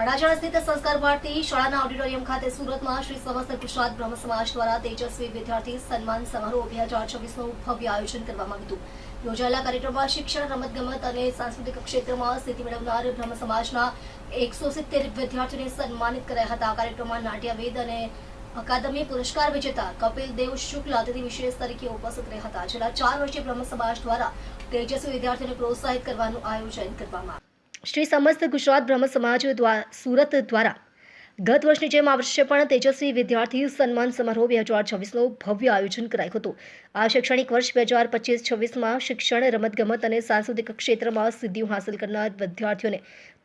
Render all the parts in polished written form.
અડાજણ સ્થિત સંસ્કાર ભારતી શાળાના ઓડિટોરિયમ ખાતે સુરતમાં શ્રી સમસ્ત ગુજરાત બ્રહ્મ સમાજ દ્વારા તેજસ્વી વિદ્યાર્થી સન્માન સમારોહ 2026નું ભવ્ય આયોજન કરવામાં આવ્યું હતું। યોજાયેલા કાર્યક્રમમાં શિક્ષણ, રમતગમત અને સાંસ્કૃતિક ક્ષેત્રમાં સિદ્ધિ મેળવનાર બ્રહ્મ સમાજના 170 વિદ્યાર્થીઓને સન્માનિત કરાયા હતા। આ કાર્યક્રમમાં નાટ્યવેદ અને અકાદમી પુરસ્કાર વિજેતા કપિલ દેવ શુક્લ અતિથિ વિશેષ તરીકે ઉપસ્થિત રહ્યા હતા। છેલ્લા 4 વર્ષથી બ્રહ્મ સમાજ દ્વારા તેજસ્વી વિદ્યાર્થીઓને પ્રોત્સાહિત કરવાનું આયોજન કરવામાં આવ્યું। શ્રી સમસ્ત ગુજરાત બ્રહ્મ સમાજ સુરત દ્વારા ગત વર્ષની જેમ આ વર્ષે પણ તેજસ્વી વિદ્યાર્થી સન્માન સમારોહ 2026નું ભવ્ય આયોજન કરાયું હતું। આ શૈક્ષણિક વર્ષ 2025-26માં શિક્ષણ, રમતગમત અને સાંસ્કૃતિક ક્ષેત્રમાં સિદ્ધિઓ હાંસલ કરનાર વિદ્યાર્થીઓને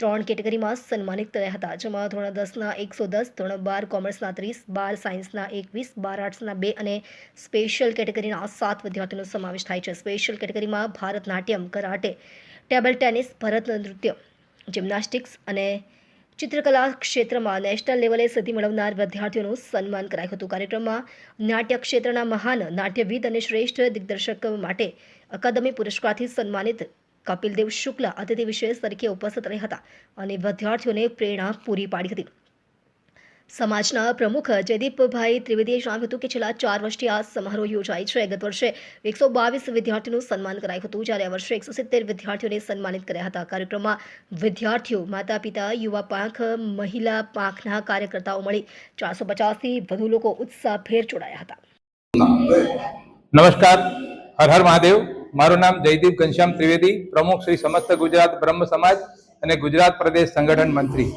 3 કેટેગરીમાં સન્માનિત કર્યા હતા, જેમાં ધોરણ 10ના 110, ધોરણ 12 કોમર્સના 30, 12 સાયન્સના 21, 12 આર્ટ્સના 2 અને સ્પેશિયલ કેટેગરીના 7 વિદ્યાર્થીઓનો સમાવેશ થાય છે। સ્પેશિયલ કેટેગરીમાં ભારતનાટ્યમ, કરાટે, ટેબલ ટેનિસ, ભરત નૃત્ય, જિમ્નાસ્ટિક્સ અને ચિત્રકલા ક્ષેત્રમાં નેશનલ લેવલે સિદ્ધિ મેળવનાર વિદ્યાર્થીઓનું સન્માન કરાયું હતું। કાર્યક્રમમાં નાટ્ય ક્ષેત્રના મહાન નાટ્યવિદ અને શ્રેષ્ઠ દિગ્દર્શક માટે અકાદમી પુરસ્કારથી સન્માનિત કપિલ દેવ શુક્લ અતિથિ વિશેષ તરીકે ઉપસ્થિત રહ્યા હતા અને વિદ્યાર્થીઓને પ્રેરણા પૂરી પાડી હતી। સમાજના પ્રમુખ જયદીપભાઈ ત્રિવેદીએ જણાવ્યું હતું કે છેલ્લા 4 વર્ષથી આ સમારોહ યોજાય છે। ગત વર્ષે 122 વિદ્યાર્થીઓનું સન્માન કરાયું હતું, જ્યારે આ વર્ષે 170 વિદ્યાર્થીઓને સન્માનિત કર્યા હતા। કાર્યક્રમમાં વિદ્યાર્થીઓ, માતા પિતા, યુવા પાંખ, મહિલા પાંખના કાર્યકર્તાઓ મળી 450થી વધુ લોકો ઉત્સાહભેર જોડાયા હતા। નમસ્કાર, હર હર મહાદેવ। મારું નામ જયદીપ ઘનશ્યામ ત્રિવેદી, પ્રમુખ શ્રી સમસ્ત ગુજરાત બ્રહ્મ સમાજ અને ગુજરાત પ્રદેશ સંગઠન મંત્રી।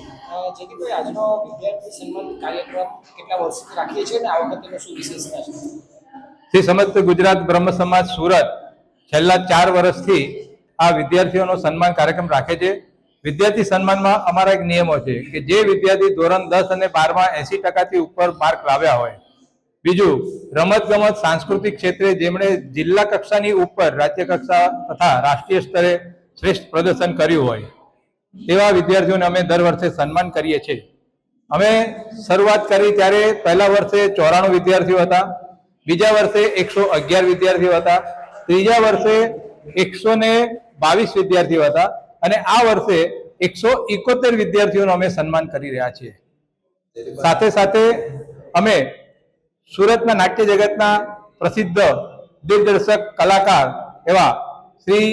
જેથી આજનો વિદ્યાર્થી સન્માન કાર્યક્રમ કેટલા વર્ષથી રાખીએ છીએ અને આ વખતેનો શું વિશેષતા છે? શ્રી સમસ્ત ગુજરાત બ્રહ્મ સમાજ સુરત છેલ્લા 4 વર્ષથી આ વિદ્યાર્થીઓનો સન્માન કાર્યક્રમ રાખે છે। વિદ્યાર્થી સન્માનમાં અમારા એક નિયમો છે કે જે વિદ્યાર્થી ધોરણ 10 અને 12માં 80% ઉપર માર્ક લાવ્યા હોય, બીજું રમતગમત સાંસ્કૃતિક ક્ષેત્રે જેમણે જિલ્લા કક્ષાની ઉપર રાજ્ય કક્ષા તથા રાષ્ટ્રીય સ્તરે શ્રેષ્ઠ પ્રદર્શન કર્યું હોય એવા વિદ્યાર્થીઓને અમે દર વર્ષે સન્માન કરીએ છીએ। અમે શરૂઆત કરી ત્યારે પહેલા વર્ષે 94 વિદ્યાર્થીઓ હતા, બીજા વર્ષે 111 વિદ્યાર્થીઓ હતા, ત્રીજા વર્ષે 122 વિદ્યાર્થીઓ હતા અને આ વર્ષે 171 વિદ્યાર્થીઓનો અમે સન્માન કરી રહ્યા છીએ। સાથે સાથે અમે સુરતના નાટ્ય જગતના પ્રસિદ્ધ દિગ્દર્શક કલાકાર એવા શ્રી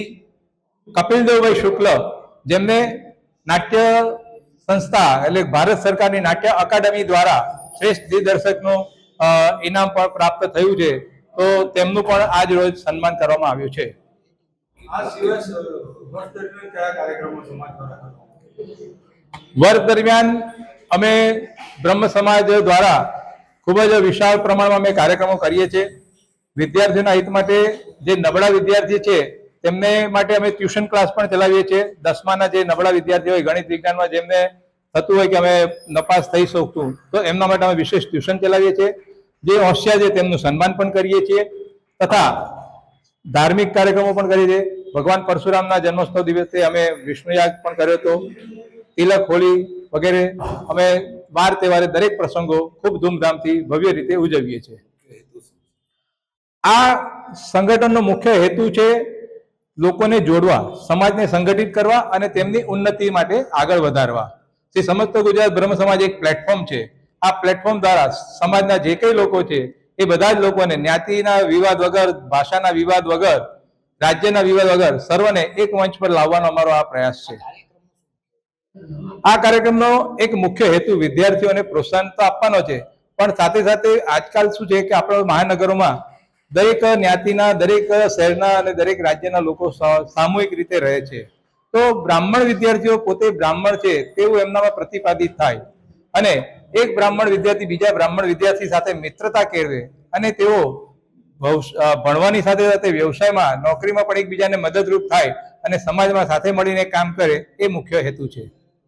કપિલદેવભાઈ શુક્લ, જેમને નાટ્ય સંસ્થા એટલે ભારત સરકારની નાટ્ય અકાદમી દ્વારા શ્રેષ્ઠ દિગ્દર્શકનું ઇનામ પણ પ્રાપ્ત થયું છે, તો તેમનું પણ આજ રોજ સન્માન કરવામાં આવ્યું છે। વર્ષ દરમિયાન અમે બ્રહ્મ સમાજ દ્વારા ખૂબ જ વિશાળ પ્રમાણમાં અમે કાર્યક્રમો કરીએ છીએ। વિદ્યાર્થીઓના હિત માટે જે નબળા વિદ્યાર્થી છે તેમને માટે અમે ટ્યુશન ક્લાસ પણ ચલાવીએ છીએ। 10માના જે નબળા વિદ્યાર્થીઓ હોય, ગણિત વિજ્ઞાનમાં જેમને થતું હોય કે અમે નપાસ થઈ શકતું, તો એમના માટે અમે વિશેષ ટ્યુશન ચલાવીએ છીએ। જે હોશિયાર છે તેમનું સન્માન પણ કરીએ છીએ તથા ધાર્મિક કાર્યક્રમો પણ કરીએ છીએ। ભગવાન પરશુરામના જન્મોત્સવ દિવસે અમે વિષ્ણુયાગ પણ કર્યો હતો, તિલક, હોળી વગેરે અમે વાર તહેવારે દરેક પ્રસંગો ખૂબ ધૂમધામથી ભવ્ય રીતે ઉજવીએ છીએ। આ સંગઠનનો મુખ્ય હેતુ છે લોકોને જોડવા, સમાજને સંગઠિત કરવા અને તેમની ઉન્નતિ માટે આગળ વધારવા। શ્રી સમસ્ત ગુજરાત બ્રહ્મ સમાજ એક પ્લેટફોર્મ છે। આ પ્લેટફોર્મ દ્વારા સમાજના જે કંઈ લોકો છે એ બધા જ લોકોને જ્ઞાતિના વિવાદ વગર, ભાષાના વિવાદ વગર, રાજ્યના વિવાદ વગર સર્વને એક મંચ પર લાવવાનો અમારો આ પ્રયાસ છે। આ કાર્યક્રમનો એક મુખ્ય હેતુ વિદ્યાર્થીઓને પ્રોત્સાહન તો આપવાનો છે, પણ સાથે સાથે આજકાલ શું છે કે આપણા મહાનગરોમાં દરેક જ્ઞાતિના, દરેક શહેરના અને દરેક રાજ્યના લોકો સામૂહિક રીતે રહે છે, તો બ્રાહ્મણ વિદ્યાર્થીઓ પોતે બ્રાહ્મણ છે તેવું એમનામાં પ્રતિપાદિત થાય અને એક બ્રાહ્મણ વિદ્યાર્થી બીજા બ્રાહ્મણ વિદ્યાર્થી સાથે મિત્રતા કેળવે અને તેઓ ભણવાની સાથે સાથે વ્યવસાયમાં, નોકરીમાં પણ એકબીજાને મદદરૂપ થાય અને સમાજમાં સાથે મળીને કામ કરે, એ મુખ્ય હેતુ છે।